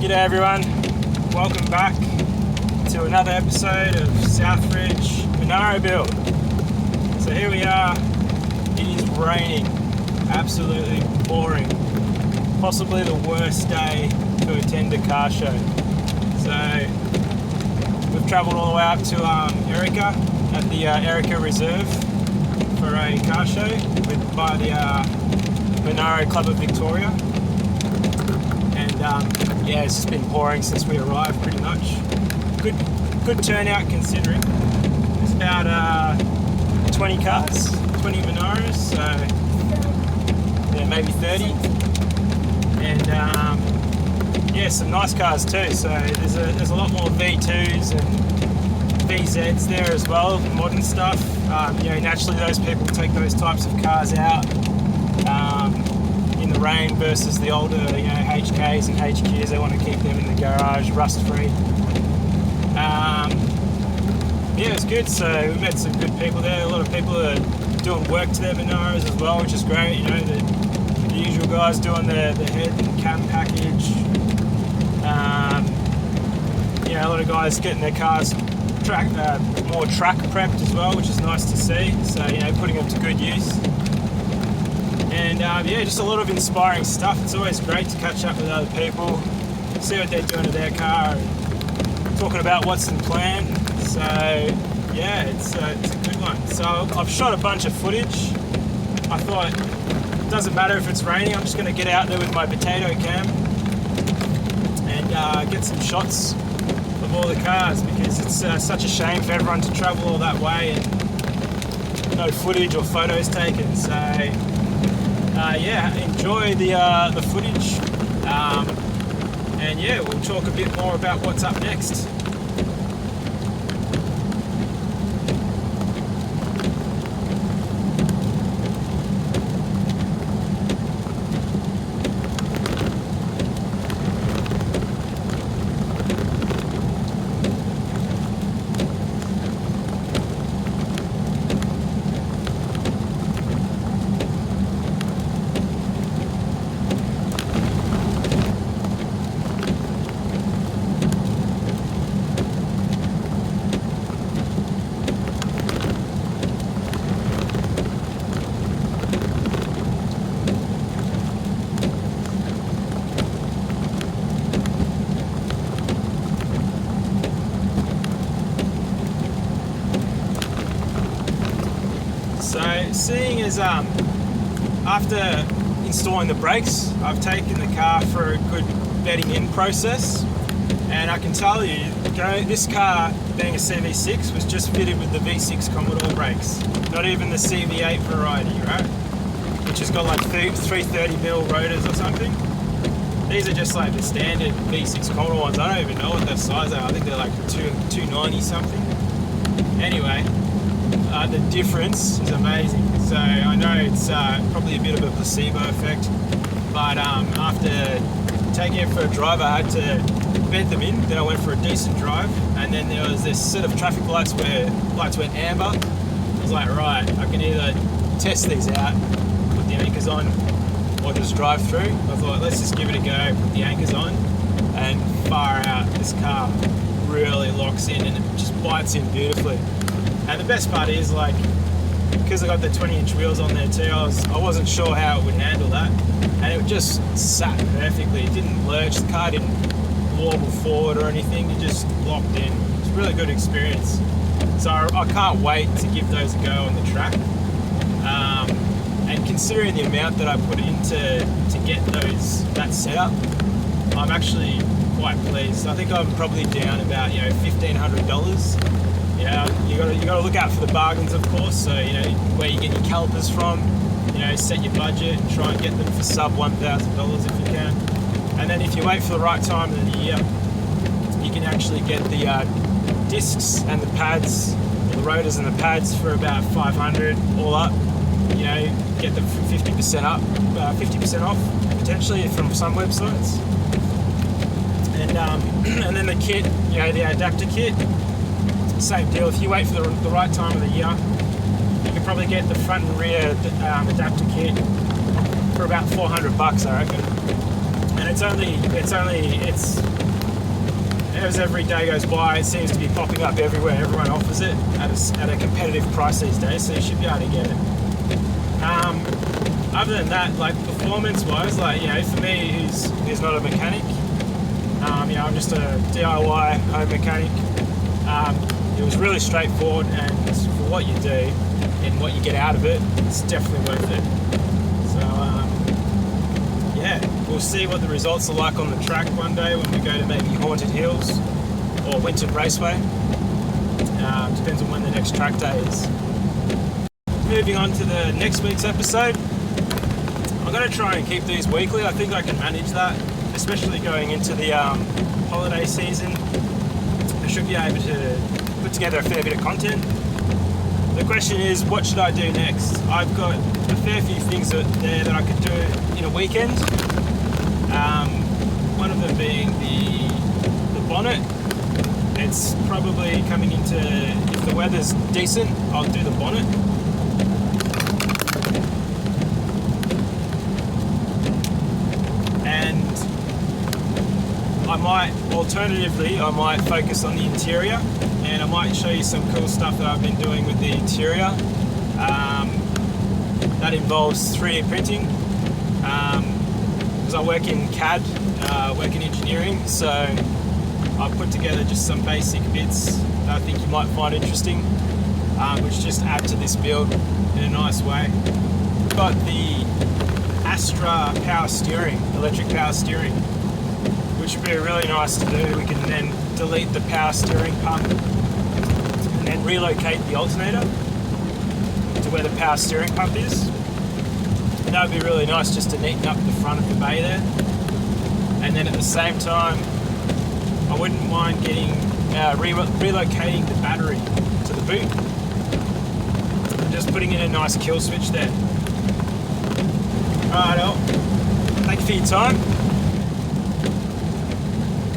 G'day everyone, welcome back to another episode of SouthRidge Monaro build. So here we are, it is raining, absolutely pouring, possibly the worst day to attend a car show. So we've travelled all the way up to Erica at the Erica Reserve for a car show by the Monaro Club of Victoria. Yeah, it's just been pouring since we arrived pretty much. Good turnout considering. It's about 20 cars, 20 Monaros, so yeah, maybe 30. And yeah, some nice cars too. So there's a lot more V2s and VZs there as well, modern stuff. Naturally those people take those types of cars out in the rain versus the older, HKs and HQs. They want to keep them in the garage, rust free. Yeah, it's good. So we met some good people there. A lot of people are doing work to their Monaros as well, which is great. The usual guys doing the head and cam package. A lot of guys getting their cars more track prepped as well, which is nice to see. So putting them to good use. And just a lot of inspiring stuff. It's always great to catch up with other people, see what they're doing to their car, and talking about what's in plan. So yeah, it's a good one. So I've shot a bunch of footage. I thought it doesn't matter if it's raining, I'm just going to get out there with my potato cam and get some shots of all the cars, because it's such a shame for everyone to travel all that way and no footage or photos taken. So enjoy the footage, and we'll talk a bit more about what's up next. So seeing as after installing the brakes, I've taken the car for a good bedding in process, and I can tell you, this car being a CV6 was just fitted with the V6 Commodore brakes, not even the CV8 variety, right? Which has got like 330mm rotors or something. These are just like the standard V6 Commodore ones. I don't even know what their size are. I think they're like 290 something. Anyway. The difference is amazing. So I know it's probably a bit of a placebo effect, but after taking it for a drive, I had to bed them in. Then I went for a decent drive, and then there was this set of traffic lights where lights went amber. I was like, right, I can either test these out, put the anchors on, or just drive through. I thought, let's just give it a go, put the anchors on, and far out, this car really locks in and it just bites in beautifully. And the best part is, because I got the 20-inch wheels on there too, I wasn't sure how it would handle that, and it just sat perfectly. It didn't lurch, the car didn't wobble forward or anything, it just locked in. It's a really good experience. So I can't wait to give those a go on the track. And considering the amount that I put into to get that setup, I'm actually quite pleased. I think I'm probably down about $1,500. You got to look out for the bargains, of course. So where you get your calipers from. Set your budget and try and get them for sub $1,000 if you can. And then if you wait for the right time of the year, you can actually get the discs and the pads, the rotors and the pads for about $500 all up. Get them for 50% off potentially from some websites. And then the kit, the adapter kit. Same deal. If you wait for the right time of the year, you can probably get the front and rear adapter kit for about $400, I reckon. And as every day goes by, it seems to be popping up everywhere. Everyone offers it at a competitive price these days, so you should be able to get it. Other than that, like performance-wise, like, you know, for me, who's not a mechanic, you know, I'm just a DIY home mechanic. It was really straightforward, and for what you do and what you get out of it, it's definitely worth it. So, yeah, we'll see what the results are like on the track one day when we go to maybe Haunted Hills or Winton Raceway. Depends on when the next track day is. Moving on to the next week's episode, I'm going to try and keep these weekly. I think I can manage that, especially going into the holiday season. I should be able to put together a fair bit of content. The question is, what should I do next? I've got a fair few things there that I could do in a weekend. One of them being the bonnet. It's probably coming into, if the weather's decent, I'll do the bonnet. And I might focus on the interior, and I might show you some cool stuff that I've been doing with the interior. That involves 3D printing, because I work in CAD, work in engineering, so I've put together just some basic bits that I think you might find interesting, which just add to this build in a nice way. Got the Astra power steering, electric power steering, which would be really nice to do. We can then delete the power steering pump and then relocate the alternator to where the power steering pump is. And that would be really nice just to neaten up the front of the bay there. And then at the same time, I wouldn't mind getting relocating the battery to the boot and just putting in a nice kill switch there. Alright, thank you for your time.